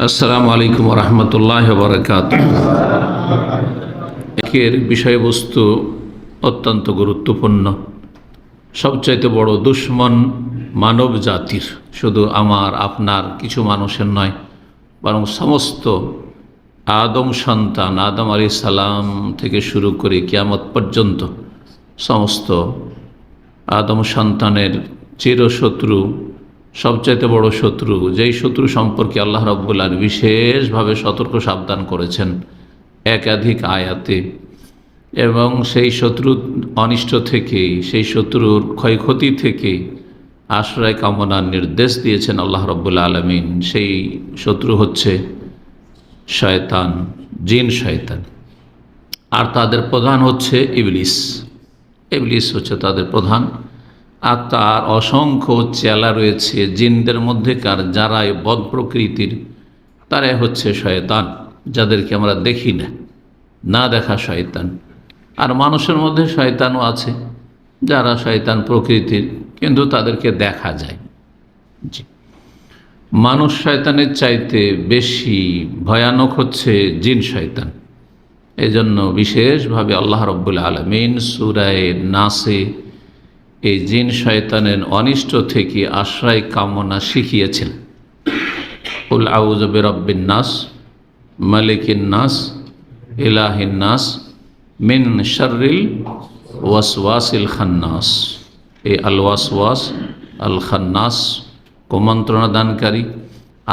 আসসালামু আলাইকুম রহমতুল্লাহ বরকাত। এর বিষয়বস্তু অত্যন্ত গুরুত্বপূর্ণ। সবচাইতে বড় দুশ্মন মানব জাতির, শুধু আমার আপনার কিছু মানুষের নয়, বরং সমস্ত আদম সন্তান, আদম আলাইহিস সালাম থেকে শুরু করে কিয়ামত পর্যন্ত সমস্ত আদম সন্তানের চিরশত্রু, সবচাইতে বড় শত্রু, যেই শত্রু সম্পর্কে আল্লাহ রাব্বুল আলামিন বিশেষভাবে সতর্ক সাবধান করেছেন একাধিক আয়াতে, এবং সেই শত্রুর অনিষ্ট থেকে, সেই শত্রুর ক্ষয়ক্ষতি থেকে আশ্রয় কামনার নির্দেশ দিয়েছেন আল্লাহ রাব্বুল আলামিন। সেই শত্রু হচ্ছে শয়তান, জিন শয়তান, আর তাদের প্রধান হচ্ছে ইবলিস। ইবলিস হচ্ছে তাদের প্রধান, আর তার অসংখ্য চেলা রয়েছে জিনদের মধ্যেকার, যারা বদ প্রকৃতির, তারাই হচ্ছে শয়তান, যাদেরকে আমরা দেখি না, না দেখা শয়তান। আর মানুষের মধ্যে শয়তানও আছে, যারা শয়তান প্রকৃতির, কিন্তু তাদেরকে দেখা যায়। জি, মানুষ শয়তানের চাইতে বেশি ভয়ানক হচ্ছে জিন শয়তান। এই জন্য বিশেষভাবে আল্লাহ রাব্বুল আলামিন সূরা নাসে এই জিন শয়তানের অনিষ্ট থেকে আশ্রয় কামনা শিখিয়েছেন। কুল আউযু বিরাব্বিন নাস, মালিকিন নাস, ইলাহিন নাস, মিন শাররিল ওয়াসওয়াসিল খান্নাস। এই আল ওয়াসওয়াস আল খান্নাস কুমন্ত্রণা দানকারী,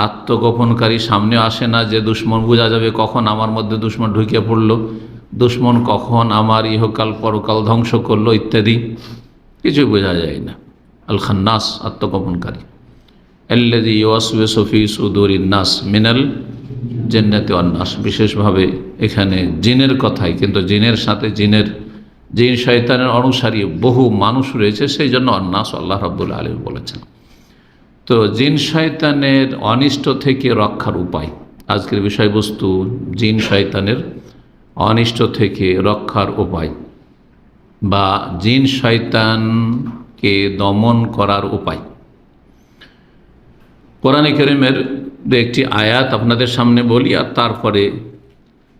আত্মগোপনকারী। সামনে আসে না যে দুশ্মন, বোঝা যাবে কখন আমার মধ্যে দুশ্মন ঢুকে পড়লো, দুশ্মন কখন আমার ইহকাল পরকাল ধ্বংস করলো ইত্যাদি, কিছুই বোঝা যায় না। আল খান্নাস, আত্মগোপনকারী। আল্লাযী ইউওয়াসওয়িসু ফী সুদুরিন নাস মিনাল জিন্নাতি ওয়ান নাস। বিশেষভাবে এখানে জিনের কথাই, কিন্তু জিনের সাথে জিন শয়তানের অনুসারী বহু মানুষ রয়েছে, সেই জন্য নাস আল্লাহ রাব্বুল আলামিন বলেছেন। তো জিন শয়তানের অনিষ্ট থেকে রক্ষার উপায়, আজকের বিষয়বস্তু জিন শয়তানের অনিষ্ট থেকে রক্ষার উপায়, বা জিন শয়তানকে দমন করার উপায়। কোরআনে কারীমের একটি আয়াত আপনাদের সামনে বলি, আর তারপরে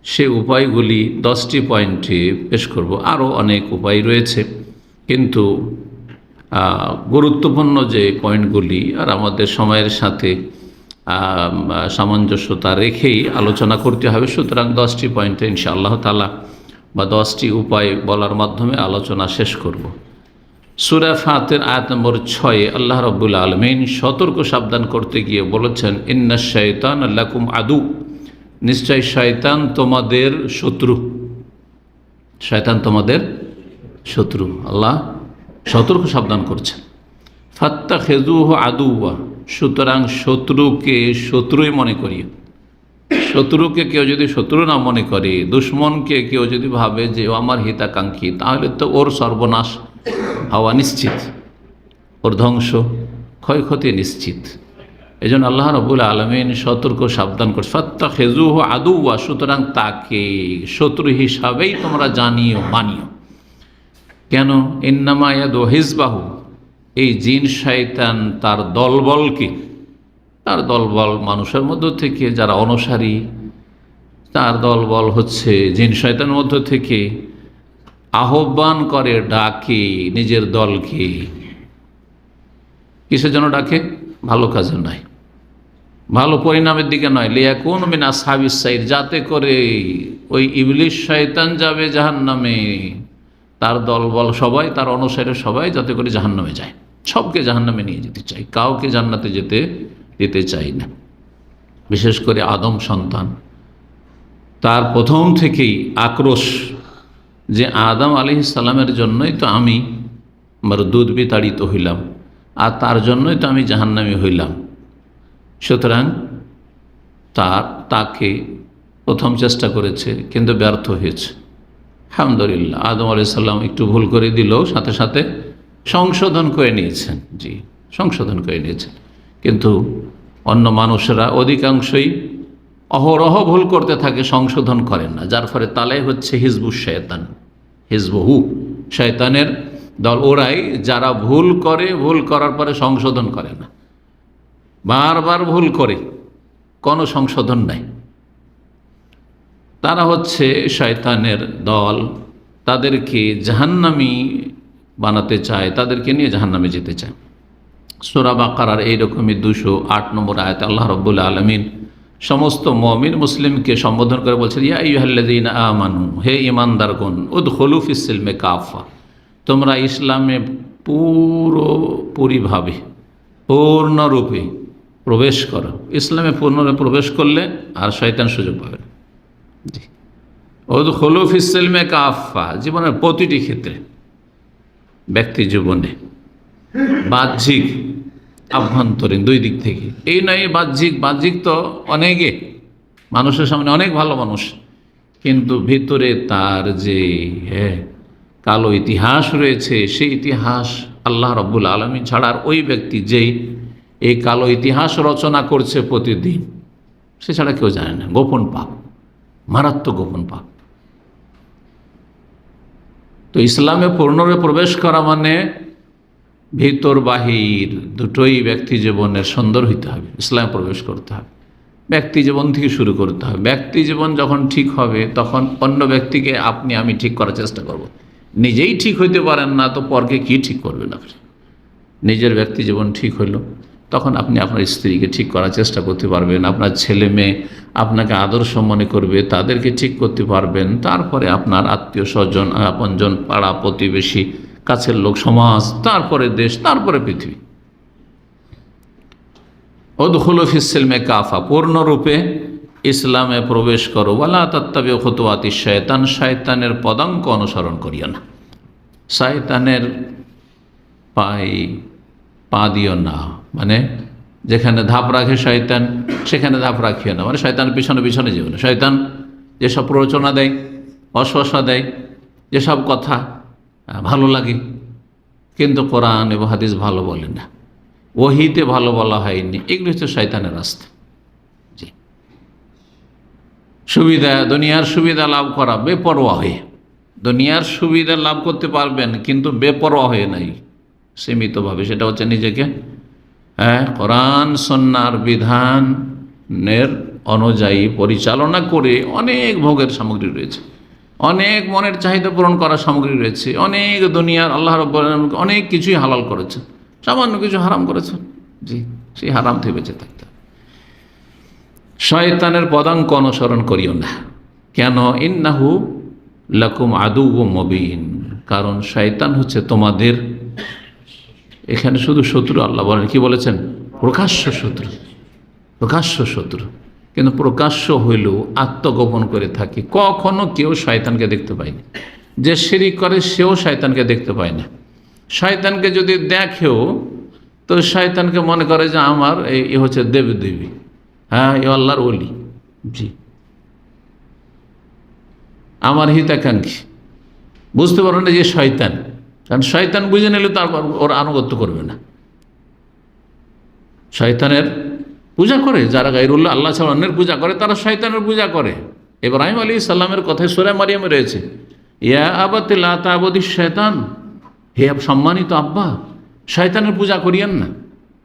সে উপায়গুলি 10টি পয়েন্টে পেশ করব। আরও অনেক উপায় রয়েছে, কিন্তু গুরুত্বপূর্ণ যে পয়েন্টগুলি আর আমাদের সময়ের সাথে সামঞ্জস্যতা রেখেই আলোচনা করতে হবে, সুতরাং 10টি পয়েন্টে ইনশাআল্লাহ তাআলা বা 10টি উপায় বলার মাধ্যমে আলোচনা শেষ করব। সূরা ফাতির আয়াত নম্বর 6 আল্লাহ রাব্বুল আলামিন সতর্ক সাবধান করতে গিয়ে বলেছেন, ইন্নাশ শাইতানা লাকুম আদু, নিশ্চয় শয়তান তোমাদের শত্রু। শয়তান তোমাদের শত্রু, আল্লাহ সতর্ক সাবধান করছেন। ফাত্তাখিযুহু আদুওয়া, সুতরাং শত্রুকে শত্রুই মনে করিও। শত্রুকে কেউ যদি শত্রু না মনে করে, দুশ্মনকে কেউ যদি ভাবে যে ও আমার হিতাকাঙ্ক্ষী, তাহলে তো ওর সর্বনাশ হওয়া নিশ্চিত, ওর ধ্বংস ক্ষয়ক্ষতি নিশ্চিত। এই জন্য আল্লাহ রাব্বুল আলামিন সতর্ক সাবধান করছে, ফাত্তাখিযুহু আদুওয়া, সুতরাং তাকে শত্রু হিসাবেই তোমরা জানিও, মানিও। কেন? ইন্নামা ইয়াদু হিজবাহু, এই জিন শয়তান তার দলবলকে, তার দলবল মানুষের মধ্য থেকে যারা অনুসারী, তার দলবল হচ্ছে জিন শয়তানের মধ্য থেকে আহ্বান করে, ডাকে নিজের দলকে। কিসের জন্য ডাকে? ভালো কাজে নয়, ভালো পরিণামের দিকে নয়। লিয়াকুনু মিন আসহাবিস সাইর, যাতে করে ওই ইবলিস শয়তান যাবে জাহান্নামে, তার দলবল সবাই, তার অনুসারী সবাই যাতে করে জাহান্নামে যায়। সবকে জাহান্নামে নিয়ে যেতে চাই, কাউকে জান্নাতে যেতে চাই না। বিশেষ করে আদম সন্তান, তার প্রথম থেকেই আক্রোশ যে আদম আলাইহিস সালামের জন্যই তো আমি মারদুদ বিতাড়িত হইলাম, আর তার জন্যই তো আমি জাহান্নামী হইলাম। সুতরাং তাকে প্রথম চেষ্টা করেছে, কিন্তু ব্যর্থ হয়েছে। আলহামদুলিল্লাহ, আদম আলাইহিস সালাম একটু ভুল করে দিলেও সাথে সাথে সংশোধন করে নিয়েছেন। জি, সংশোধন করে নিয়েছেন। কিন্তু অন্য মানুষেরা অধিকাংশই অহরহ ভুল করতে থাকে, সংশোধন করেন না, যার ফলে তালাই হচ্ছে হিজবুশ শয়তান, হিজবহু, শয়তানের দল ওরাই, যারা ভুল করে, ভুল করার পরে সংশোধন করে না, বারবার ভুল করে, কোনো সংশোধন নাই। তারা হচ্ছে শয়তানের দল, তাদেরকে জাহান্নামী বানাতে চায়, তাদেরকে নিয়ে জাহান্নামে যেতে চায়। সূরা বাকারার এইরকমই 208 নম্বর আয়াতে আল্লাহ রাব্বুল আলামিন সমস্ত মুমিন মুসলিমকে সম্বোধন করে বলছেন, ইয়া আইয়ুহাল্লাযীনা আমানু, হে ঈমানদারগণ, উদখুলু ফিস-সিলমি কাফা, তোমরা ইসলামে পুরোপুরিভাবে পূর্ণরূপে প্রবেশ করো। ইসলামে পূর্ণরূপে প্রবেশ করলে আর শয়তান সুযোগ পাবে না। জি, উদখুলু ফিস-সিলমি কাফা, জীবনের প্রতিটি ক্ষেত্রে, ব্যক্তি জীবনে, বাহ্যিক আভ্যন্তরীণ দুই দিক থেকে। এই নয় বাহ্যিক তো অনেকে, মানুষের সামনে অনেক ভালো মানুষ, কিন্তু ভিতরে তার যে কালো ইতিহাস রয়েছে, সেই ইতিহাস আল্লাহ রাব্বুল আলামিন ছাড়া আর ওই ব্যক্তি যেই এই কালো ইতিহাস রচনা করছে প্রতিদিন, সে ছাড়া কেউ জানে না। গোপন পাপ, মারাত্মক গোপন পাপ। তো ইসলামে পূর্ণরূপে প্রবেশ করা মানে ভিতর বাহির দুটোই ব্যক্তি জীবনের সুন্দর হইতে হবে। ইসলামে প্রবেশ করতে হবে, ব্যক্তি জীবন থেকে শুরু করতে হবে। ব্যক্তি জীবন যখন ঠিক হবে, তখন অন্য ব্যক্তিকে আমি ঠিক করার চেষ্টা করব। নিজেই ঠিক হইতে পারেন না, তো পরকে কি ঠিক করবেন আপনি? নিজের ব্যক্তি জীবন ঠিক হইল, তখন আপনি আপনার স্ত্রীকে ঠিক করার চেষ্টা করতে পারবেন, আপনার ছেলে মেয়ে আপনাকে আদর্শ মনে করবে, তাদেরকে ঠিক করতে পারবেন। তারপরে আপনার আত্মীয় স্বজন, আপনজন, পাড়া প্রতিবেশী, কাছের লোক, সমাজ, তারপরে দেশ, তারপরে পৃথিবী। উদখুলু ফিস-সিলমি কাফা, পূর্ণরূপে ইসলামে প্রবেশ করো। ওয়ালা তাত্তাবিউ খুতুওয়াতিশ শায়তান, শয়তানের পদাঙ্ক অনুসরণ করিও না। শয়তানের পা দিও না, মানে যেখানে ধাপ রাখে শয়তান, সেখানে ধাপ রাখিও না। মানে শয়তানের পিছনে পিছনে যেও না। শয়তান যেসব প্ররোচনা দেয়, অশ্বাসা দেয়, যেসব কথা ভালো লাগে, কিন্তু কোরআন এবং হাদিস ভালো বলে না, ওহীতে ভালো বলা হয়নি, এগুলো হচ্ছে শয়তানের রাস্তা। জি, সুবিধা, দুনিয়ার সুবিধা লাভ করা বেপরোয়া হয়ে, দুনিয়ার সুবিধা লাভ করতে পারবেন, কিন্তু বেপরোয়া হয়ে নাই, সীমিতভাবে। সেটা হচ্ছে নিজেকে কোরআন সুন্নাহর বিধানের অনুযায়ী পরিচালনা করে। অনেক ভোগের সামগ্রী রয়েছে, অনেক মনের চাহিদা পূরণ করার সামগ্রী রয়েছে, অনেক দুনিয়ার আল্লাহ রাব্বুল আলামিন অনেক কিছুই হালাল করেছে, সামান্য কিছু হারাম করেছে। জি, সেই হারাম থেকে বেঁচে থাকতে হবে। শয়তানের পদাঙ্ক অনুসরণ করিও না। কেন? ইন্নাহু লাকুম আদুউম মুবিন, কারণ শয়তান হচ্ছে তোমাদের, এখানে শুধু শত্রু আল্লাহ বলেন, কি বলেছেন? প্রকাশ্য শত্রু, প্রকাশ্য শত্রু। কিন্তু প্রকাশ্য হইলেও আত্মগোপন করে থাকে। কখনো কেউ শয়তানকে দেখতে পায়নি। যে শিরিক করে সেও শয়তানকে দেখতে পায় না। শয়তানকে যদি দেখেও, তো শয়তানকে মনে করে যে আমার এই হচ্ছে দেবদেবী, হ্যাঁ, এ আল্লাহর ওলি, জি, আমার হিতাকাঙ্ক্ষী। বুঝতে পারো না যে শয়তান, কারণ শয়তান বুঝে নিলে তারপর ওর আনুগত্য করবে না। শয়তানের পূজা করে যারা, গায়রুল্লাহ, আল্লাহ ছাড়া অন্যের পূজা করে, তারা শয়তানের পূজা করে। ইব্রাহিম আলাইহিস সালামের কথায় সূরা মারিয়ামে রয়েছে, ইয়া আবাতি লা তা'বুদিশ শয়তান, হে সম্মানিত আব্বা, শয়তানের পূজা করিয়েন না।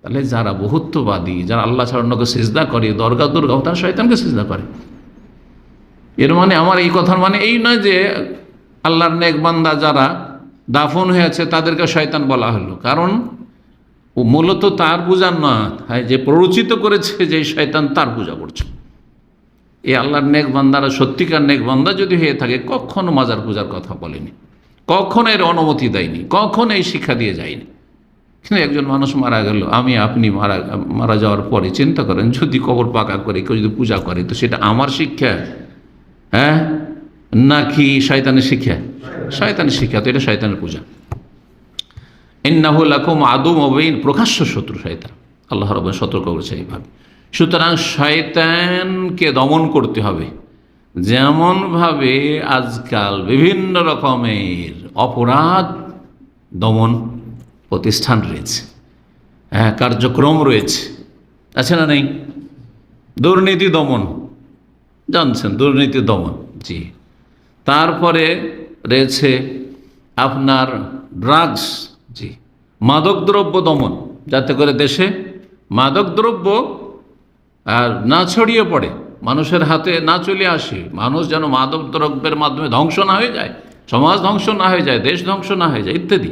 তাহলে যারা বহুত্ববাদী, যারা আল্লাহ ছাড়া অন্যকে সিজদা করে, দরগা দুর্গা, তারা শয়তানকে সিজদা করে। এর মানে, আমার এই কথার মানে এই নয় যে আল্লাহর নেক বান্দা যারা দাফন হয়েছে তাদেরকে শয়তান বলা হলো, কারণ মূলত তার পূজা না, যে প্ররোচিত করেছে যে শয়তান, তার পূজা করছে। এই আল্লাহর নেক বান্দারা সত্যিকার নেক বান্দা যদি হয়ে থাকে, কখনো মাজার পূজার কথা বলেনি, কখনো এর অনুমতি দেয়নি, কখনো এই শিক্ষা দিয়ে যায়নি। কিন্তু একজন মানুষ মারা গেল, আপনি মারা যাওয়ার পরে চিন্তা করেন, যদি কবর পাকা করে কেউ যদি পূজা করে, তো সেটা আমার শিক্ষা, হ্যাঁ, নাকি শয়তানের শিক্ষা? শয়তানের শিক্ষা। তো এটা শয়তানের পূজা। ইন্নাহু লাকুম আদুউম মুবিন, প্রকাশ্য শত্রু শয়তান। আল্লাহ রাব্বুল সতর্ক করেছে এইভাবে। সুতরাং শয়তানকে দমন করতে হবে। যেমনভাবে আজকাল বিভিন্ন রকমের অপরাধ দমন প্রতিষ্ঠান রয়েছে, হ্যাঁ, কার্যক্রম রয়েছে, আছে না নেই? দুর্নীতি দমন, জানছেন, দুর্নীতি দমন, জি। তারপরে রয়েছে আপনার ড্রাগস, জি, মাদকদ্রব্য দমন, যাতে করে দেশে মাদকদ্রব্য আর না ছড়িয়ে পড়ে, মানুষের হাতে না চলে আসে, মানুষ যেন মাদক দ্রব্যের মাধ্যমে ধ্বংস না হয়ে যায়, সমাজ ধ্বংস না হয়ে যায়, দেশ ধ্বংস না হয়ে যায় ইত্যাদি,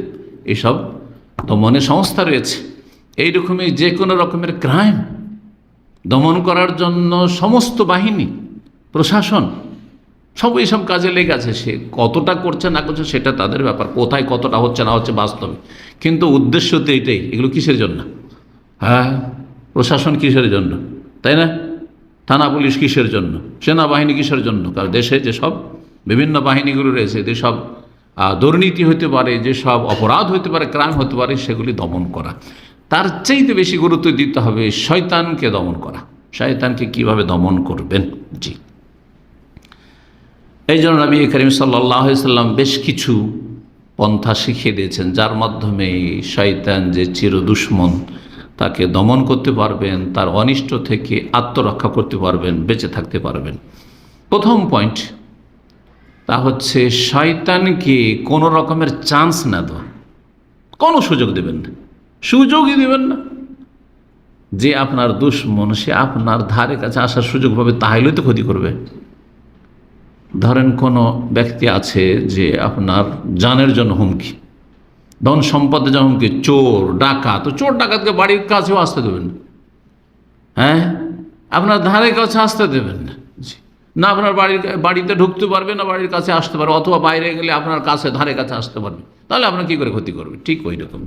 এইসব দমনের সংস্থা রয়েছে। এইরকমই যে কোনো রকমের ক্রাইম দমন করার জন্য সমস্ত বাহিনী, প্রশাসন সব এইসব কাজে লেগে আছে। সে কতটা করছে না করছে সেটা তাদের ব্যাপার, কোথায় কতটা হচ্ছে না হচ্ছে বাস্তবে, কিন্তু উদ্দেশ্য তো এটাই। এগুলো কিসের জন্য? হ্যাঁ, প্রশাসন কিসের জন্য, তাই না? থানা পুলিশ কিসের জন্য, সেনাবাহিনী কিসের জন্য? কারণ দেশে যেসব বিভিন্ন বাহিনীগুলো রয়েছে, যেসব দুর্নীতি হতে পারে, যেসব অপরাধ হতে পারে, ক্রাইম হতে পারে, সেগুলি দমন করা। তার চাইতে বেশি গুরুত্ব দিতে হবে শয়তানকে দমন করা। শয়তানকে কিভাবে দমন করবেন? জি, এই জন্য নবী করিম সাল্লাল্লাহু আলাইহি সাল্লাম বেশ কিছু পন্থা শিখিয়ে দিয়েছেন, যার মাধ্যমে শয়তান যে চির দুশ্মন, তাকে দমন করতে পারবেন, তার অনিষ্ট থেকে আত্মরক্ষা করতে পারবেন, বেঁচে থাকতে পারবেন। প্রথম পয়েন্ট তা হচ্ছে শয়তানকে কোনো রকমের চান্স না দেওয়া, কোনো সুযোগ দেবেন না, সুযোগই দেবেন না। যে আপনার দুশ্মন, সে আপনার ধারে কাছে আসার সুযোগ পাবে, তাহলেই তো ক্ষতি করবে। ধরেন কোনো ব্যক্তি আছে যে আপনার জানের জন্য হুমকি, ধন সম্পদের জন্য হুমকি, চোর ডাকাত, তো চোর ডাকাতকে বাড়ির কাছেও আসতে দেবেন না। হ্যাঁ, আপনার ধারে কাছে আসতে দেবেন না। না আপনার বাড়িতে ঢুকতে পারবে, না বাড়ির কাছে আসতে পারবে, অথবা বাইরে গেলে আপনার কাছে ধারে কাছে আসতে পারবে, তাহলে আপনার কী করে ক্ষতি করবে? ঠিক ওই রকম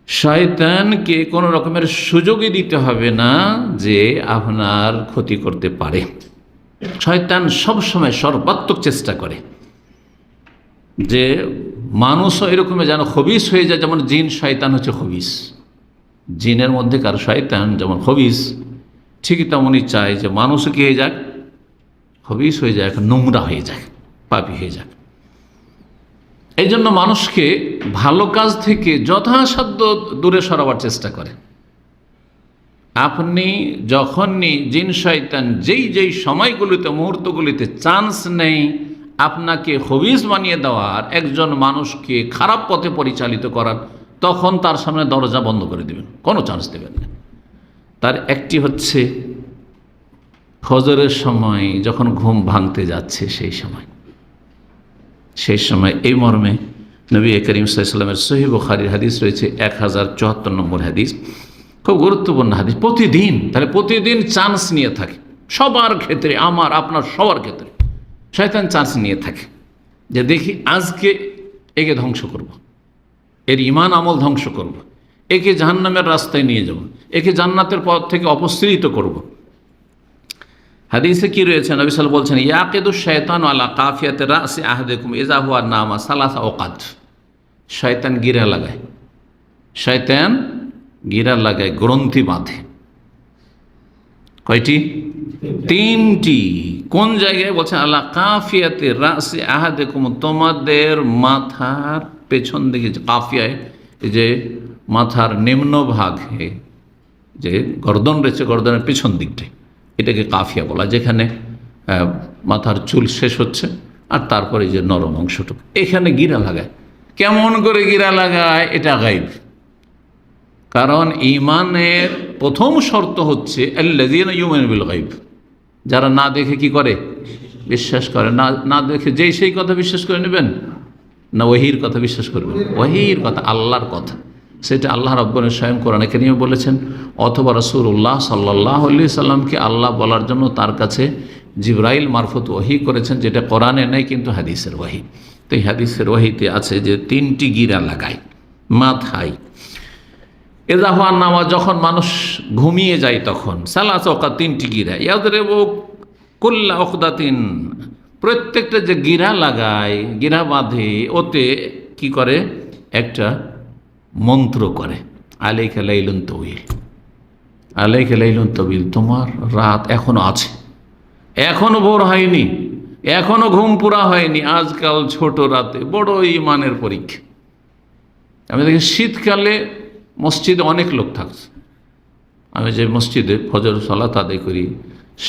শয়তানকে কোনো রকমের সুযোগই দিতে হবে না যে আপনার ক্ষতি করতে পারে। শয়তান সবসময় সর্বাত্মক চেষ্টা করে যে মানুষও এরকমই যেন খবিস হয়ে যায়, যেমন জিন শয়তান হচ্ছে খবিস, জিনের মধ্যে কার শয়তান যেমন খবিস, ঠিকই তেমনই চায় যে মানুষও কি হয়ে যাক, খবিস হয়ে যায়, নোংরা হয়ে যায়, পাপী হয়ে যাক। এই জন্য মানুষকে ভালো কাজ থেকে যথাসাধ্য দূরে সরাবার চেষ্টা করে। আপনি যখনই জিন শয়তান যেই সময়গুলিতে, মুহূর্তগুলিতে চান্স নেই আপনাকে খবিস বানিয়ে দেওয়ার, একজন মানুষকে খারাপ পথে পরিচালিত করার, তখন তার সামনে দরজা বন্ধ করে দেবেন, কোনো চান্স দেবেন না। তার একটি হচ্ছে ফজরের সময় যখন ঘুম ভাঙতে যাচ্ছে, সেই সময় এই মর্মে নবী করিম সাল্লাল্লাহু আলাইহি ওয়াসাল্লামের সহিহ বুখারীর হাদিস রয়েছে 1074 নম্বর হাদিস, খুব গুরুত্বপূর্ণ হাদিস। প্রতিদিন, তাহলে প্রতিদিন চান্স নিয়ে থাকে, সবার ক্ষেত্রে, আমার আপনার সবার ক্ষেত্রে শয়তান চান্স নিয়ে থাকে যে দেখি আজকে একে ধ্বংস করব, এর ঈমান আমল ধ্বংস করব, একে জাহান্নামের রাস্তায় নিয়ে যাব, একে জান্নাতের পথ থেকে অপসৃত করব। হাদিসে কি রয়েছে? নবী সাল্লাল্লাহু আলাইহি ওয়াসাল্লাম বলছেন, ইয়াকিদু শাইতানু আলা কাফিয়াতি রাসি আহাদিকুম ইযা হুয়া নামা সালাসা ওয়াকাত। শয়তান গিরা লাগায়, শয়তান গিরা লাগায়, গ্রন্থি বাঁধে। কয়টি? 3টি। কোন জায়গায় বলছেন? আলা কাফিয়াতি রাসি আহাদিকুম, তোমাদের মাথার পেছন দিকে, যে কাফিয়ায়, এই যে মাথার নিম্ন ভাগে যে গর্দন রয়েছে, গর্দনের পেছন দিকটাই, এটাকে কাফিয়া বলা, যেখানে মাথার চুল শেষ হচ্ছে আর তারপরে যে নরম অংশটুকু, এখানে গিরা লাগায়। কেমন করে গিরা লাগায়? এটা গায়ব। কারণ ঈমানের প্রথম শর্ত হচ্ছে আল্লাযীনা ইউমিনুনা বিল গায়ব, যারা না দেখে কি করে? বিশ্বাস করে। না দেখে যেই সেই কথা বিশ্বাস করে নেবেন, না ওহীর কথা বিশ্বাস করবেন? ওহীর কথা, আল্লাহর কথা, সেটা আল্লাহ রাব্বুল স্বয়ং কোরআনে কারীমে বলেছেন, অথবা রাসূলুল্লাহ সাল্লাল্লাহু আলাইহি সাল্লামকে আল্লাহ বলার জন্য তার কাছে জিবরাইল মারফত ওহী করেছেন, যেটা কোরআনে নেই কিন্তু হাদিসের ওহী। তো এই হাদিসের ওহীতে আছে যে 3টি গিরা লাগায় মাথায়। এযা হুয়া নামা, যখন মানুষ ঘুমিয়ে যায় তখন, সালাসা ওয়াকাত, 3টি গিরা, ইয়াদরিবু কুল্লা উকদাতিন, প্রত্যেকটা যে গিরা লাগায়, গিরা বাঁধে, ওতে কি করে? একটা মন্ত্র করে, আলাইকা লাইলুন তাওয়িল, আলাইকা লাইলুন তাওয়িল, তোমার রাত এখনো আছে, এখনো ভোর হয়নি, এখনো ঘুম পুরা হয়নি, আজকাল ছোট রাতে বড় ঈমানের পরীক্ষা। আমি দেখি শীতকালে মসজিদে অনেক লোক থাকছে, আমি যে মসজিদে ফজর সালাত আদায় করি,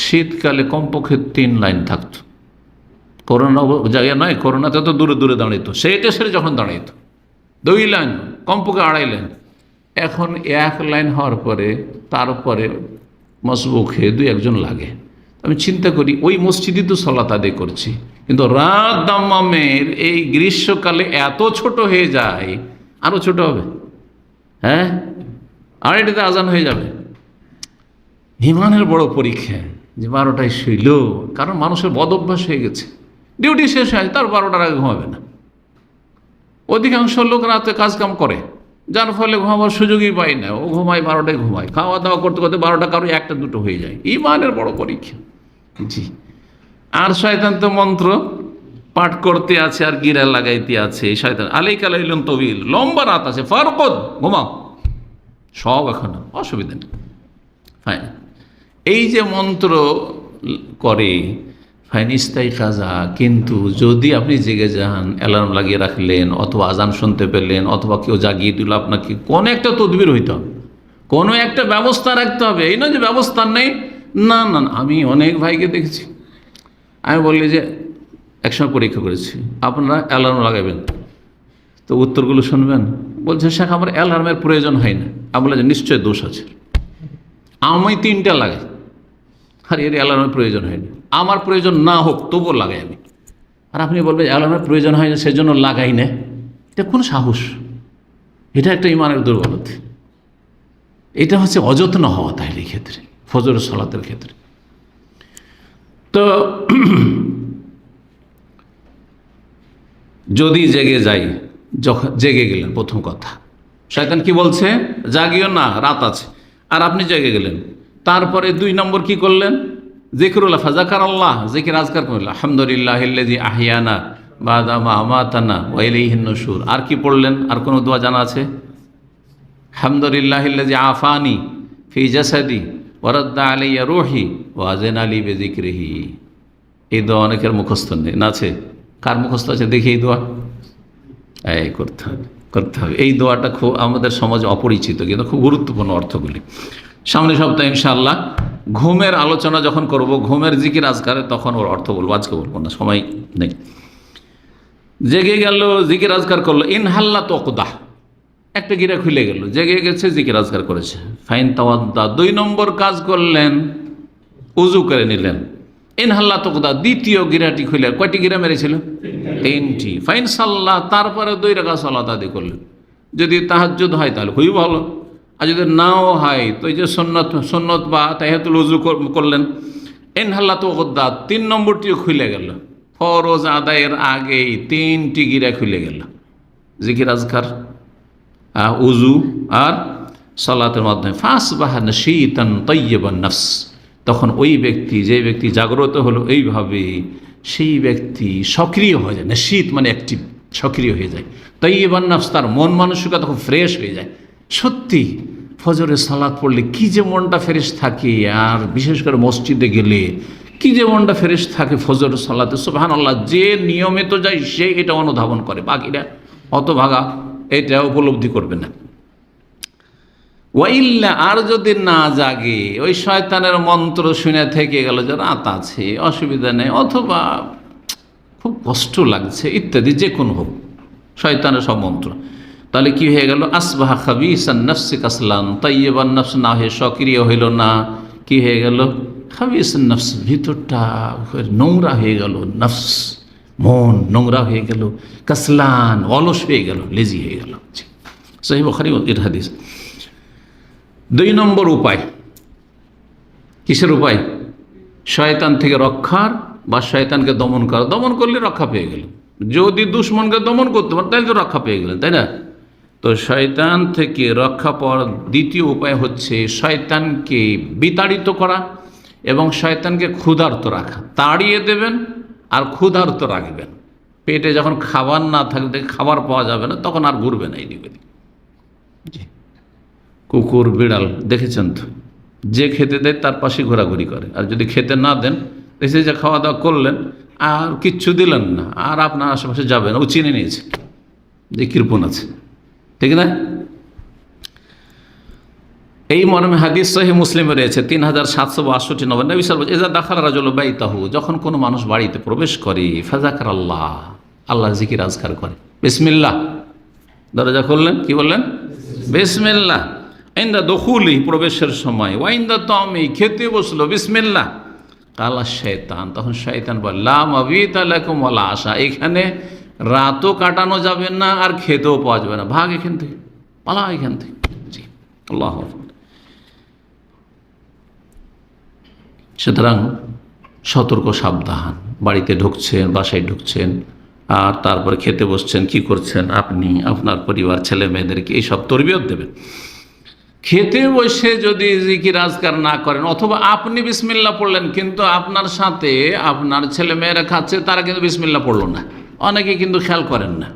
শীতকালে কমপক্ষে 3 লাইন থাকতো। করোনা জায়গা নয়, করোনাতে তো দূরে দূরে দাঁড়িত, সেটা যখন দাঁড়াইত 2 লাইন, কমপক্ষে 2.5 লাইন। এখন 1 লাইন হওয়ার পরে তারপরে মসবুক হয়ে দুই একজন লাগে। আমি চিন্তা করি ওই মসজিদই তো সালাত আদায় করছি, কিন্তু রাত দাম্মামের এই গ্রীষ্মকালে এত ছোট হয়ে যায়, আরও ছোট হবে, হ্যাঁ, আর এটাতে আজান হয়ে যাবে। ইমানের বড় পরীক্ষা যে 12টায় শুইল, কারণ মানুষের বদ অভ্যাস হয়ে গেছে, ডিউটি শেষ হয় তার 12টার আগে ঘুমাবে না। অধিকাংশ লোক রাতে কাজকাম করে, যার ফলে ঘুমাবার সুযোগই পায় না, ও ঘুমায় 12টায় ঘুমায়, খাওয়া দাওয়া করতে করতে 12টা, কারো 1টা 2টো হয়ে যায়। ইমানের বড় পরীক্ষা। জি, আর শয়তান তো মন্ত্র পাঠ করতে আছে আর গিরা লাগাইতে আছে। শয়তান আলাইকা লাইলুন তবিল, লম্বা রাত আছে, ফারকুদ, ঘুমাও, সব এখন অসুবিধা নেই। ফাইন, এই যে মন্ত্র করে ফাইন ইস্তাই কাজা, কিন্তু যদি আপনি জেগে যান, অ্যালার্ম লাগিয়ে রাখলেন, অথবা আজান শুনতে পেলেন, অথবা কেউ জাগিয়ে দিল আপনাকে, কোনো একটা তদবির হইতে হবে, কোনো একটা ব্যবস্থা রাখতে হবে। এই নয় যে ব্যবস্থা নেই, না না। আমি অনেক ভাইকে দেখেছি, আমি বললি যে একসময় পরীক্ষা করেছি, আপনারা অ্যালার্ম লাগাবেন, তো উত্তরগুলো শুনবেন, বলছে শেখ আমার অ্যালার্মের প্রয়োজন হয় না। আমি বলে যে নিশ্চয় দোষ আছে, আমি 3টা লাগাই, আর এর অ্যালার্মের প্রয়োজন হয়নি। আমার প্রয়োজন না হোক তবুও লাগাই আমি, আর আপনি বলবেন অ্যালার্মের প্রয়োজন হয় না সেজন্য লাগাই না। এটা কোন সাহস? এটা একটা ইমানের দুর্বলতা। এটা হচ্ছে অযত্ন হওয়া। তাহলে এই ক্ষেত্রে ফজরের সালাতের ক্ষেত্রে তো যদি জেগে যাই, যখন জেগে গেলেন, প্রথম কথা শয়তান কি বলছে, জাগিও না, রাত আছে, আর আপনি জেগে গেলেন। তারপরে 2 নম্বর কি করলেন, যিকরুল্লাহ, ফাযাকার আল্লাহ, জিকির আজকার করলেন, আলহামদুলিল্লাহিল্লাযী আহিয়ানা বাদা মা আমাতানা ওয়া ইলাইহিন নুশুর। আর কি পড়লেন? আর কোনো দোয়া জানা আছে? আলহামদুলিল্লাহিল্লাযী আফানি ফি জাসাদি ওয়া রাদ্দা আলাইয়া রূহি ওয়া আযানা লি বিযিকরিহি। এই দোয়া অনেকের মুখস্থ নেই, না আছে? কার মুখস্থ আছে দেখি এই দোয়া? এই করতে হবে, করতে হবে। এই দোয়াটা খুব আমাদের সমাজে অপরিচিত, কিন্তু খুব গুরুত্বপূর্ণ অর্থগুলি। সামনের সপ্তাহে ইনশাআল্লাহ ঘুমের আলোচনা যখন করব, ঘুমের জিকির আজকারে, তখন ওর অর্থ বলবো, আজকে বলবো না, সময় নেই। জেগে গেল, জিকির আজকার করলো, ইনহাল্লা তোকদাহ, একটা গিরা খুলে গেল, জেগে গেছে, জিকির আজকার করেছে। ফাইন তাওয়াদ্দা, 2 নম্বর কাজ করলেন, উজু করে নিলেন। ইনহাল্লা তোকদা, দ্বিতীয় গিরাটি খুলে, কয়টি গিরা মেরেছিল? 3টি। ফাইন সাল্লাহ, তারপরে 2 রাকাত সালাত আদায় করলেন। যদি তাহাজ্জুদ হয় তাহলে খুবই ভালো, আর যদি নাও হয় তো এই যে সুন্নত বা তাহিয়াতুল উযু করলেন। ইনহাল্লা তোকদা, 3 নম্বরটিও খুলে গেল, ফরজ আদায়ের আগেই 3টি গিরা খুলে গেল। জিকির আজকার, উজু আর সালাতের মাধ্যমে। ফাসবাহা নাশীতান তাইয়্যিবান নফস, তখন ওই ব্যক্তি, যে ব্যক্তি জাগ্রত হলো এইভাবে, সেই ব্যক্তি সক্রিয় হয়ে যায়। নাশীত মানে অ্যাক্টিভ, সক্রিয় হয়ে যায়। তাইয়্যিবান নফস, তার মন মানসিকতা খুব ফ্রেশ হয়ে যায়। সত্যি ফজরের সালাত পড়লে কি যে মনটা ফ্রেশ থাকে, আর বিশেষ করে মসজিদে গেলে কি যে মনটা ফ্রেশ থাকে ফজরের সালাতে, সুবহানাল্লাহ। যে নিয়মিত যায় সে এটা অনুধাবন করে, বাকিরা অত ভাগা এটা উপলব্ধি করবে না। ওয়াইল্লা, আর যদি না জাগে, ওই শয়তানের মন্ত্র শুনে থেকে গেল যে রাত আছে, অসুবিধা নেই, অথবা খুব কষ্ট লাগছে ইত্যাদি, যে কোনো হোক শয়তানের সব মন্ত্র, তাহলে কি হয়ে গেল? আসবাহা খাবিসান নফসি কাসলান তাইয়্যিবান নফস, না হয়ে সক্রিয় হইল না, কি হয়ে গেল? খাবিসান নফস, ভিতরটা নোংরা হয়ে গেল, নফস মন নোংরা হয়ে গেল, কাসলান অলস হয়ে গেল, লেজি হয়ে গেল। সহিহ বুখারী এর হাদিস। 2 নম্বর উপায়, কিসের উপায়? শয়তান থেকে রক্ষার, বা শয়তানকে দমন করা। দমন করলে রক্ষা পেয়ে গেলেন। যদি দুশ্মনকে দমন করতে পারেন তাহলে তো রক্ষা পেয়ে গেলেন, তাই না? তো শয়তান থেকে রক্ষা পাওয়ার দ্বিতীয় উপায় হচ্ছে শয়তানকে বিতাড়িত করা এবং শয়তানকে ক্ষুধার্ত রাখা। তাড়িয়ে দেবেন আর ক্ষুধার্ত রাখবেন। পেটে যখন খাবার না থাকবে, খাবার পাওয়া যাবে না, তখন আর ঘুরবে না এদিক ওদিক। জি, কুকুর বিড়াল দেখেছেন তো, যে খেতে দেয় তার পাশে ঘোরাঘুরি করে, আর যদি খেতে না দেন, এসে যে খাওয়া দাওয়া করলেন আর কিচ্ছু দিলেন না, আর আপনার আশেপাশে যাবে না, ও চিনে নিয়েছে যে কৃপণ আছে, ঠিক না? এই মর্মে হাদিস সহিহ মুসলিমে রয়েছে 3762 নম্বর। নবী সাল্লাল্লাহু আলাইহি ওয়াসাল্লাম, ইযা দাখালা রাজুলু বাইতাহু, যখন কোনো মানুষ বাড়িতে প্রবেশ করে, ফাযাকারাল্লাহ, আল্লাহর জিকির আজকার করে। বিসমিল্লাহ, দরজা খুললেন, কি বললেন? বিসমিল্লাহ। ইন্দা দখুলি প্রবেশের সময়, ওয়াইন্দা তামি খেতে বসলো বিসমিল্লাহ, কালা শয়তান, তখন শয়তান বলে লা মাবিত লাকুম ওয়ালা আশা, এখানে রাতও কাটানো যাবে না আর খেতেও পাওয়া যাবে না, ভাগ এখান থেকে, পালা এখান থেকে। জি, আল্লাহ। সুতরাং সতর্ক সাবধান, বাড়িতে ঢুকছেন, বাসায় ঢুকছেন, আর তারপরে খেতে বসছেন, কি করছেন আপনি, আপনার পরিবার, ছেলে মেয়েদেরকে এইসব তরবিয়ত দেবেন। খেতে বসে যদি জিকির আজকার না করেন, অথবা আপনি বিসমিল্লাহ পড়লেন কিন্তু আপনার সাথে আপনার ছেলে মেয়েরা খাচ্ছে, তারা কিন্তু বিসমিল্লাহ পড়লো না, অনেকে কিন্তু খেয়াল করেন না,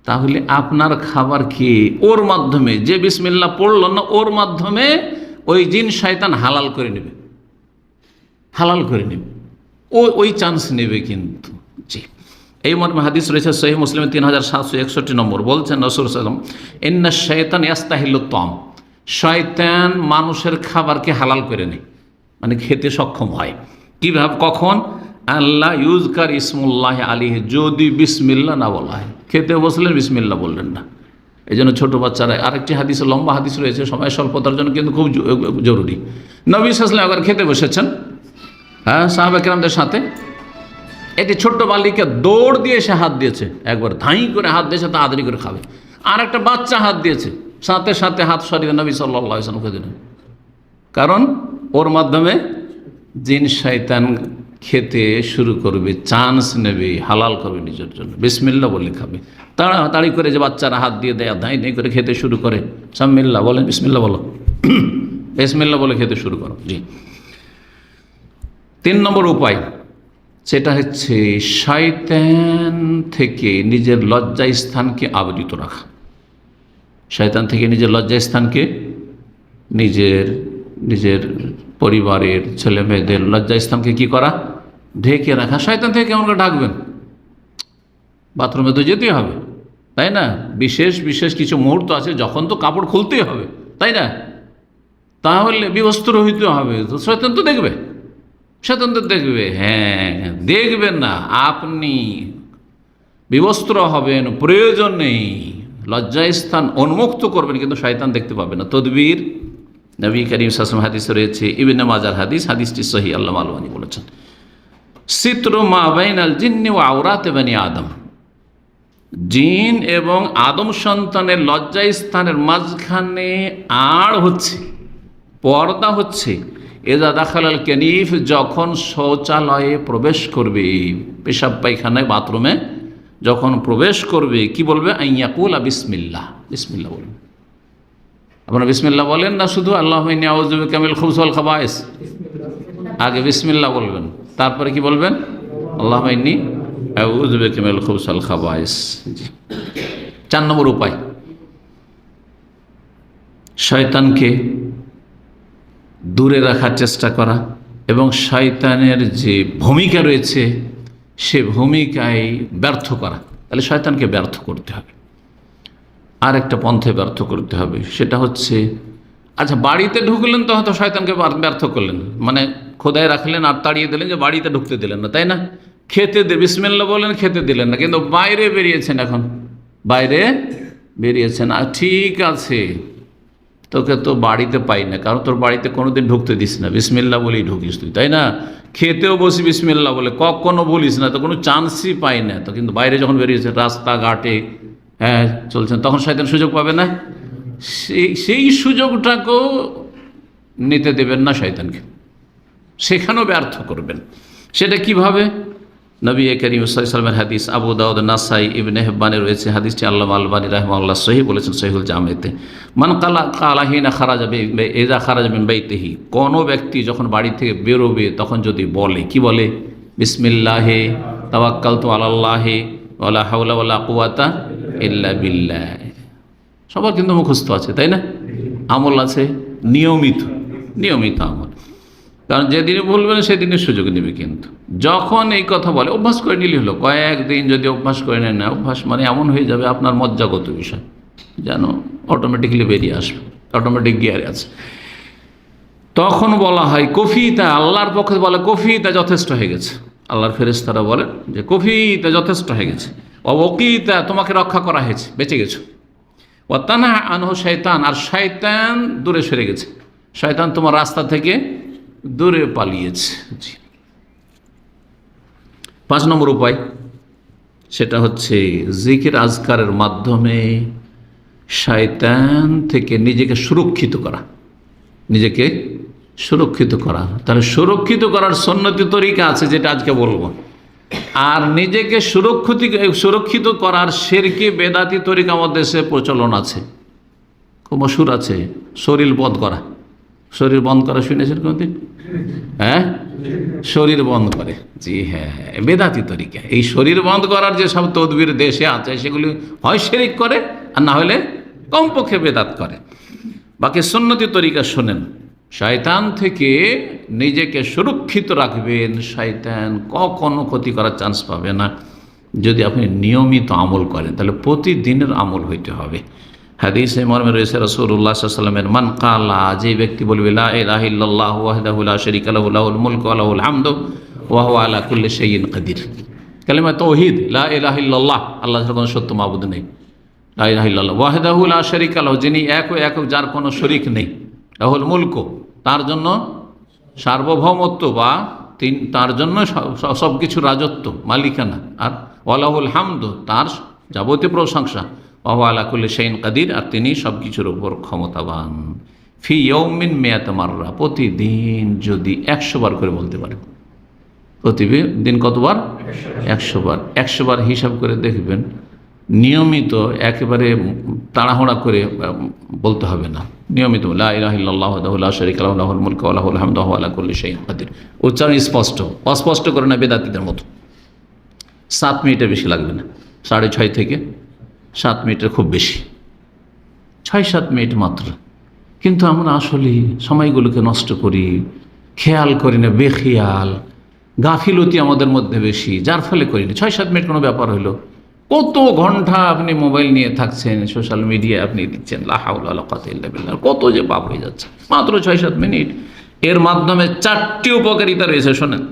তাহলে আপনার খাবার খেয়ে ওর মাধ্যমে, যে বিসমিল্লাহ পড়লো না ওর মাধ্যমে ওই জিন শয়তান হালাল করে নেবে, হালাল করে নেবে, ওই চান্স নেবে কিন্তু। জি, এই মর্মে হাদিস রয়েছে সহিহ মুসলিমে 3761 নম্বর, বলছেন রাসূল সাল্লাল্লাহু আলাইহি ওয়াসাল্লাম, ইন্না শাইতান ইয়াস্তাহিল্লু তাম, শয়তান মানুষের খাবারকে হালাল করে নেয়, মানে খেতে সক্ষম হয়। কীভাবে, কখন? আল্লাহ ইউজকার ইসমুল্লাহ আলাইহি, যদি বিসমিল্লাহ না বলা হয়, খেতে বসলেন বিসমিল্লাহ বললেন না। এই জন্য ছোটো বাচ্চারা, আরেকটি হাদিস, লম্বা হাদিস রয়েছে, সময় স্বল্পতার জন্য কিন্তু খুব জরুরি। নবী সাল্লাল্লাহু আলাইহি ওয়াসাল্লাম একবার খেতে বসেছেন, হ্যাঁ, সাহাবা কিরামদের সাথে, একটি ছোট্ট বালিকা দৌড় দিয়ে এসে হাত দিয়েছে, একবার ধাই করে হাত দিয়েছে, তা আদরি করে খাবে। আর একটা বাচ্চা হাত দিয়েছে, সাথে সাথে হাত সরিয়ে নবী সাল্লাল্লাহু আলাইহি ওয়াসাল্লামকে দিলেন, কারণ ওর মাধ্যমে জিন শয়তান খেতে শুরু করবে, চান্স নেবে, হালাল করবে নিজের জন্য, বিসমিল্লাহ বলে খাবে। তাড়াতাড়ি করে যে বাচ্চারা হাত দিয়ে দেয়, ধাই ধাই করে খেতে শুরু করে, সাম্মিল্লাহ বলেন, বিসমিল্লাহ বলো, বিসমিল্লাহ বলে খেতে শুরু করো। জি, 3 নম্বর উপায়, সেটা হচ্ছে শয়তান থেকে নিজের লজ্জাস্থানকে আবৃত রাখা। শয়তান থেকে নিজের লজ্জাস্থানকে, নিজের পরিবারের ছেলে মেয়েদের লজ্জাস্থানকে কি করা? ঢেকে রাখা। শয়তান থেকে কেমন করে ঢাকবেন? বাথরুমে তো যেতেই হবে, তাই না? বিশেষ বিশেষ কিছু মুহূর্ত আছে যখন তো কাপড় খুলতেই হবে, তাই না? তাহলে বিবস্ত্র হইতে হবে, তো শয়তান তো দেখবে, শয়তান তো দেখবে। হ্যাঁ, দেখবেন না, আপনি বিবস্ত্র হবেন, প্রয়োজন নেই, লজ্জাস্থান উন্মুক্ত করবেন, কিন্তু শয়তান দেখতে পাবে না। তদবির, নবী করিম সাল্লাল্লাহু আলাইহি ওয়াসাল্লাম হাদিস রয়েছে, ইবনে মাজার হাদিস, হাদিসটি সহিহ, আল্লামা আলবানী বলেছেন, সিতরু মা বাইনাল জিন্নি ওয়া আওরাত বানি আদম, জিন এবং আদম সন্তানের লজ্জাস্থানের মাঝখানে আড় হচ্ছে, পর্দা হচ্ছে, এজা দাখালাল কানিফ, যখন শৌচালয়ে প্রবেশ করবে, পেশাব পায়খানায়, বাথরুমে যখন প্রবেশ করবে, কি বলবে? আইয়াকুলা বিসমিল্লাহ, বিসমিল্লাহ বলবে। আপনারা বিসমিল্লাহ বলেন না শুধু আল্লাহুম্মা ইন্নী আউযু বিকা মিনাল খুবুসি ওয়াল খাবায়েস? আগে বিসমিল্লাহ বলবেন, তারপরে কি বলবেন? আল্লাহুম্মা ইন্নী আউযু বিকা মিনাল খুবুসি ওয়াল খাবায়েস। 4 নম্বর উপায়, শয়তানকে দূরে রাখার চেষ্টা করা এবং শয়তানের যে ভূমিকা রয়েছে সে ভূমিকায় ব্যর্থ করা। তাহলে শয়তানকে ব্যর্থ করতে হবে। আর একটা পন্থায় ব্যর্থ করতে হবে, সেটা হচ্ছে, আচ্ছা বাড়িতে ঢুকলেন তো হয়তো শয়তানকে ব্যর্থ করলেন, মানে খোদায় রাখলেন আর তাড়িয়ে দিলেন, যে বাড়িতে ঢুকতে দিলেন না, তাই না? খেতে বিসমিল্লাহ বললেন, খেতে দিলেন না, কিন্তু বাইরে বেরিয়েছেন, এখন বাইরে বেরিয়েছেন, আর ঠিক আছে, তোকে তো বাড়িতে পাই না, কারণ তোর বাড়িতে কোনোদিন ঢুকতে দিস না, বিসমিল্লাহ বলেই ঢুকিস তুই, তাই না? খেতেও বসি বিসমিল্লাহ বলে, কখনো বলিস না, তো কোনো চান্সই পাই না, তো কিন্তু বাইরে যখন বেরিয়েছে, রাস্তাঘাটে, হ্যাঁ, চলছেন, তখন শয়তান সুযোগ পাবে না? সেই সুযোগটাকেও নিতে দেবেন না শয়তানকে, সেখানেও ব্যর্থ করবেন। সেটা কিভাবে? নবী করিম সাল্লাল্লাহু আলাইহি ওয়াসাল্লামের হাদিস, আবু দাউদ, নাসাই, ইবনে হিব্বানে রয়েছে, হাদিসটি আল্লামা আলবানী রাহিমাহুল্লাহ সহিহ বলেছেন সহিহুল জামেতে। মান কালা হিনা খারাজা ইযা খারাজা মিন বাইতিহি, কোনো ব্যক্তি যখন বাড়ি থেকে বেরোবে তখন যদি বলে, কি বলে? বিসমিল্লাহি তাওয়াক্কালতু আলাল্লাহি ওয়ালা হাওলা ওয়ালা কুওয়াতা ইল্লা বিল্লাহ। সবার কিন্তু মুখস্থ আছে, তাই না? আমল আছে, নিয়মিত আমল, কারণ যেদিনে বলবেন সেদিনের সুযোগ নেবে। কিন্তু যখন এই কথা বলে, অভ্যাস করে নিলে হলো, কয়েকদিন যদি অভ্যাস করে নেন না, অভ্যাস মানে এমন হয়ে যাবে আপনার মজ্জাগত বিষয়, যেন অটোমেটিক্যালি বেরিয়ে আসবে, অটোমেটিক গিয়ারে আছে। তখন বলা হয় কফিতা, আল্লাহর পক্ষে বলে কফিতা, যথেষ্ট হয়ে গেছে। আল্লাহর ফেরেশতারা বলেন যে কফিতা, যথেষ্ট হয়ে গেছে। অবকিতা, তোমাকে রক্ষা করা হয়েছে, বেঁচে গেছো। ওয়া তানহা আনহু শয়তান, আর শয়তান দূরে সরে গেছে, শয়তান তোমার রাস্তা থেকে দূরে পালিয়েছে। জি। 5 নম্বর উপায়, সেটা হচ্ছে জিকির আজকারের মাধ্যমে শয়তান থেকে নিজেকে সুরক্ষিত করা, নিজেকে সুরক্ষিত করা। তাহলে সুরক্ষিত করার সুন্নতি তরিকা আছে, যেটা আজকে বলবো। আর নিজেকে সুরক্ষিত করার শিরকি বেদাতি তরিকা আমাদের দেশে প্রচলন আছে, খুব মশহুর আছে। শরীর বন্ধ করা, শরীর বন্ধ করা শুনেছেন কোনদিন? হ্যাঁ, শরীর বন্ধ করে। জি হ্যাঁ, বেদাতি তরিকা। এই শরীর বন্ধ করার যে সব তদবির দেশে আছে, সেগুলি হয় শিরিক করে, আর না হলে কমপক্ষে বেদাত করে। বাকি সুন্নতি তরিকা শোনেন। শয়তান থেকে নিজেকে সুরক্ষিত রাখবেন, শয়তান কখনো ক্ষতি করার চান্স পাবে না যদি আপনি নিয়মিত আমল করেন। তাহলে প্রতিদিনের আমল হইতে হবে। হাদিসে মর্মে রয়েছে রাসূলুল্লাহ সাল্লাল্লাহু আলাইহি ওয়াসাল্লামের, মান কালা, যে ব্যক্তি বলবে লা ইলাহা ইল্লাল্লাহু ওয়াহদাহু লা শারীকা লাহু লাহুল মুলকু ওয়া লাহুল হামদু ওয়া হুয়া আলা কুল্লি শাইইন কাদির। কালিমা তাওহীদ, লা ইলাহা ইল্লাল্লাহ, আল্লাহ ছাড়া কোনো সত্য মাবুদ নেই। লা ইলাহা ইল্লাল্লাহ, ওয়াহদাহু লা শারীকা লাহু, যিনি এক ও একক, যার কোনো শরীক নেই। লাহুল মুলকু, তার জন্য সার্বভৌমত্ব, বা তার জন্য সব কিছু রাজত্ব, মালিকানা। আর ওয়া লাহুল হামদু, তার যাবতীয় প্রশংসা। ওয়া হুয়া আলা কুল্লি শাইইন কাদির, আর তিনি সব কিছুর উপর ক্ষমতাবান। ফি ইয়াউমিন মিয়াত মাররা, প্রতিদিন যদি 100 বার করে বলতে পারে। প্রতিদিন কতবার? 100 বার। 100 বার হিসাব করে দেখবেন, নিয়মিত, একেবারে তাড়াহুড়া করে বলতে হবে না। নিয়মিত লা ইলাহা ইল্লাল্লাহু ওয়াহদাহু লা শারীকা লাহু লাহুল মুলকু ওয়া লাহুল হামদু ওয়া হুয়া আলা কুল্লি শাইইন কাদির। উচ্চারণ স্পষ্ট, অস্পষ্ট করে না বেদাতীদের মতো। 7 মিনিটের বেশি লাগবে না, 6.5 থেকে 7 মিনিটের খুব বেশি, 6-7 মিনিট মাত্র। কিন্তু আমরা আসলে সময়গুলোকে নষ্ট করি, খেয়াল করি না, বেখেয়াল, গাফিলতি আমাদের মধ্যে বেশি, যার ফলে করি না। 6-7 মিনিট কোনো ব্যাপার হলো। কত ঘন্টা আপনি মোবাইল নিয়ে থাকছেন, সোশ্যাল মিডিয়ায় আপনি দিচ্ছেন, লা হাওলা ওয়ালা কুওয়াতা ইল্লা বিল্লাহ, কত যে পাপ হয়ে যাচ্ছে মাত্র 6-7 মিনিট। এর মাধ্যমে 4টি উপকারিতা রয়েছে, শোনেন।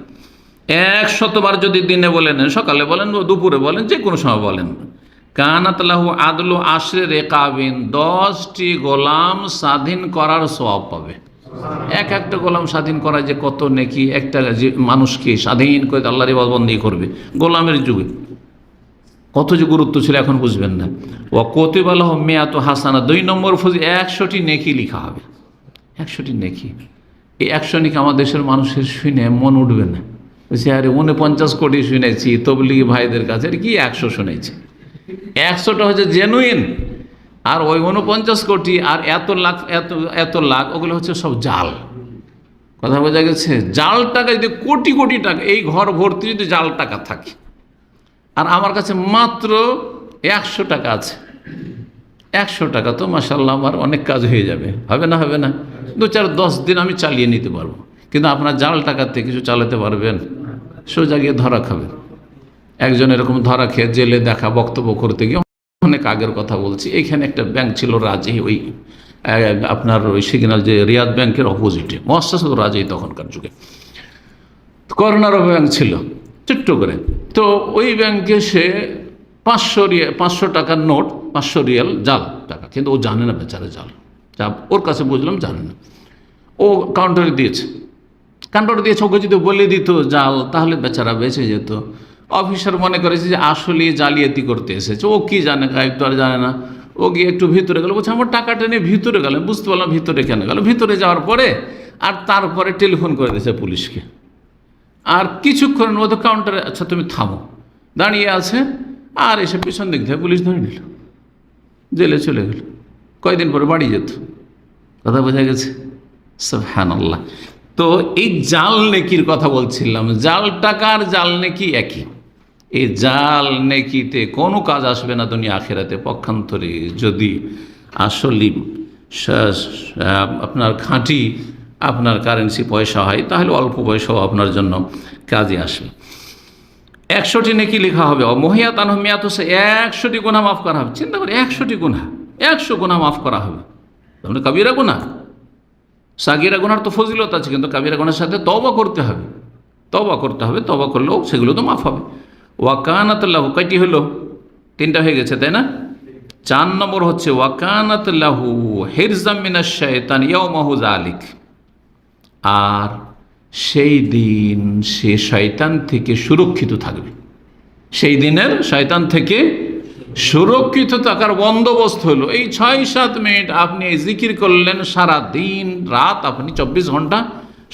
100 বার যদি দিনে বলেন, সকালে বলেন, দুপুরে বলেন, যে কোনো সময় বলেন, কানাত লাহু আদলু আশরে রেকাবিন, 10টি গোলাম স্বাধীন করার সওয়াব পাবে। একটা গোলাম স্বাধীন করা যে কত নেকি, একটা যে মানুষকে স্বাধীন করে আল্লাহর ইবাদত বন্দেগী করবে। গোলামের যুগে কত যে গুরুত্ব ছিল, এখন বুঝবেন না। ওয়া কুতিবা লাহু মিয়াতু হাসানা, 2 নম্বর ফজি, 100টি নেকি লিখা হবে। 100টি নেকি। এই 100 নেকি আমার দেশের মানুষের শুনে মন উঠবে না। বলছি, আরে 49 কোটি শুনেছি তবলিগি ভাইদের কাছে, আর কি 100 শুনেছি। 100টা হচ্ছে জেনুইন, আর ওই 49 কোটি আর এত লাখ ওগুলো হচ্ছে সব জাল। কথা বোঝা গেছে? জাল টাকা যদি কোটি কোটি টাকা, এই ঘর ভর্তি যদি জাল টাকা থাকে, আর আমার কাছে মাত্র 100 টাকা আছে, 100 টাকা তো মাশাআল্লাহ আমার অনেক কাজ হয়ে যাবে। হবে না? হবে না? 2-4-10 দিন আমি চালিয়ে নিতে পারবো। কিন্তু আপনার জাল টাকাতে কিছু চালাতে পারবেন? সোজা গিয়ে ধরা খাবেন। একজন এরকম ধরা খেয়ে জেলে দেখা, বক্তব্য করতে গিয়ে, অনেক আগের কথা বলছি, এইখানে একটা ব্যাংক ছিল রাজী, ওই আপনার ওই সিগন্যাল যে রিয়াদ ব্যাংকের অপোজিটে, মুআসসাসাতুর রাজী তখনকার যুগে, করোনার ব্যাংক ছিল ছোট্ট করে। তো ওই ব্যাংকে সে 500 টাকার নোট, 500 রিয়াল জাল টাকা, কিন্তু ও জানে না বেচারা জাল, যা ওর কাছে বুঝলাম জানে না। ও কাউন্টারে দিয়েছে, ওকে যদি বলে দিত জাল, তাহলে বেচারা বেঁচে যেত। অফিসার মনে করেছে যে আসলে জালিয়াতি করতে এসেছে, ও কি জানে, গায়েব তো আর জানে না। ও গিয়ে একটু ভিতরে গেল, বলছে আমার টাকাটা নিয়ে ভিতরে গেল। বুঝতে পারলাম ভিতরে কেন গেল। ভিতরে যাওয়ার পরে আর তারপরে টেলিফোন করে দিয়েছে পুলিশকে। আর কিছুক্ষণের মধ্যে কাউন্টারে, আচ্ছা তুমি থামো, দাঁড়িয়ে আছে। আর এসে পিছন দিক থেকে পুলিশ ধরে নিল, জেলে চলে গেল। কয়দিন পরে বাড়ি যেত। কথা বোঝা গেছে? সুবহানাল্লাহ। তো এই জাল নেকির কথা বলছিলাম, জাল টাকার জাল নেকি একই। এই জাল নেকিতে কোনো কাজ আসবে না দুনিয়া আখিরাতে। পক্ষান্তরে যদি আসলে আপনার খাঁটি আপনার কারেন্সি পয়সা হয়, তাহলে অল্প পয়সাও আপনার জন্য কাজে আসবে। 100টি নেকি লেখা হবে। মহিয়াত আনহু মিয়াতু, 100টি গুনাহ মাফ করা হবে। চিন্তা করি, 100টি গুনাহ, 100 গুনাহ মাফ করা হবে। তাহলে কাবিরা গুনাহ, সাগিরা গুনার তো ফজিলত আছে, কিন্তু কাবিরা গুনার সাথে তওবা করতে হবে। তওবা করলেও সেগুলো তো মাফ হবে। ওয়া কানাত লাহু, কয়টি হলো? 3টা হয়ে গেছে, তাই না? 4 নম্বর হচ্ছে ওয়াকানাত লাহু হিরজাম মিনাশ শাইতান ইয়াউমাহু যালিক, আর সেই দিন সে শয়তান থেকে সুরক্ষিত থাকবে। সেই দিনের শয়তান থেকে সুরক্ষিত থাকার বন্দোবস্ত হলো এই 6-7 মিনিট আপনি এই জিকির করলেন, সারা দিন রাত আপনি 24 ঘন্টা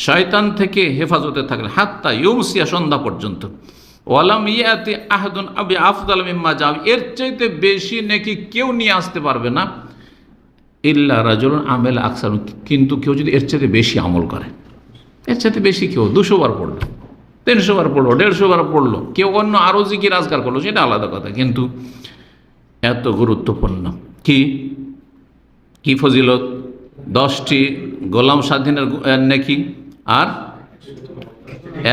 শয়তান থেকে হেফাজতে থাকলেন, হাত্তা ইউমসিয়া, সন্ধ্যা পর্যন্ত। ওয়ালাম ইয়াতি আহাদুন আবি আফদাল মিম্মা যা, এর চাইতে বেশি নাকি কেউ নিয়ে আসতে পারবে না, ইল্লা রাজুলুন আমেল আকসার, কিন্তু কেউ যদি এর চাইতে বেশি আমল করে, এর চাইতে বেশি কেউ 200 বার পড়লো, 300 বার পড়লো, 150 বার পড়লো, কেউ অন্য আরও জিকির আজকার করলো, সেটা আলাদা কথা, কিন্তু এত গুরুত্বপূর্ণ। কি কি ফজিলত? 10টি গোলাম স্বাধীনের নেকি, আর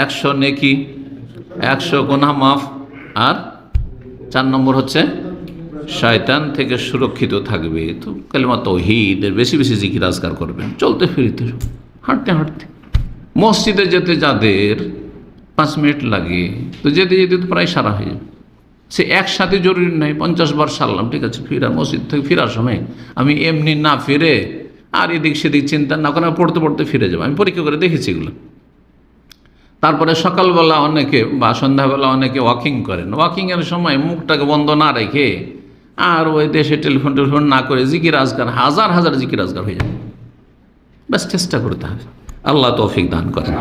100 নেকি, 100 গুনাহ মাফ, আর 4 নম্বর হচ্ছে শয়তান থেকে সুরক্ষিত থাকবে। তো কালিমা তাওহীদের বেশি বেশি জিকির আজকার করবেন, চলতে ফিরতে, হাঁটতে হাঁটতে। মসজিদে যেতে যাদের 5 মিনিট লাগে, তো যেতে যেতে তো প্রায় সারা হয়ে যাবে। সে একসাথে জরুরি নয় 50 বার সারলাম, ঠিক আছে, ফিরার মসজিদ থেকে ফেরার সময় আমি এমনি না ফিরে আর এদিক সেদিক চিন্তা না করে পড়তে পড়তে ফিরে যাবো। আমি পরীক্ষা করে দেখেছি এগুলো। তারপরে সকালবেলা অনেকে বা সন্ধ্যাবেলা অনেকে ওয়াকিং করেন, ওয়াকিংয়ের সময় মুখটাকে বন্ধ না রেখে আর ওই দেশে টেলিফোন না করে জিকির আজকার, হাজার হাজার জিকির আজকার হয়ে যাবে। ব্যাস চেষ্টা করতে হবে। আল্লাহ তৌফিক দান করেন।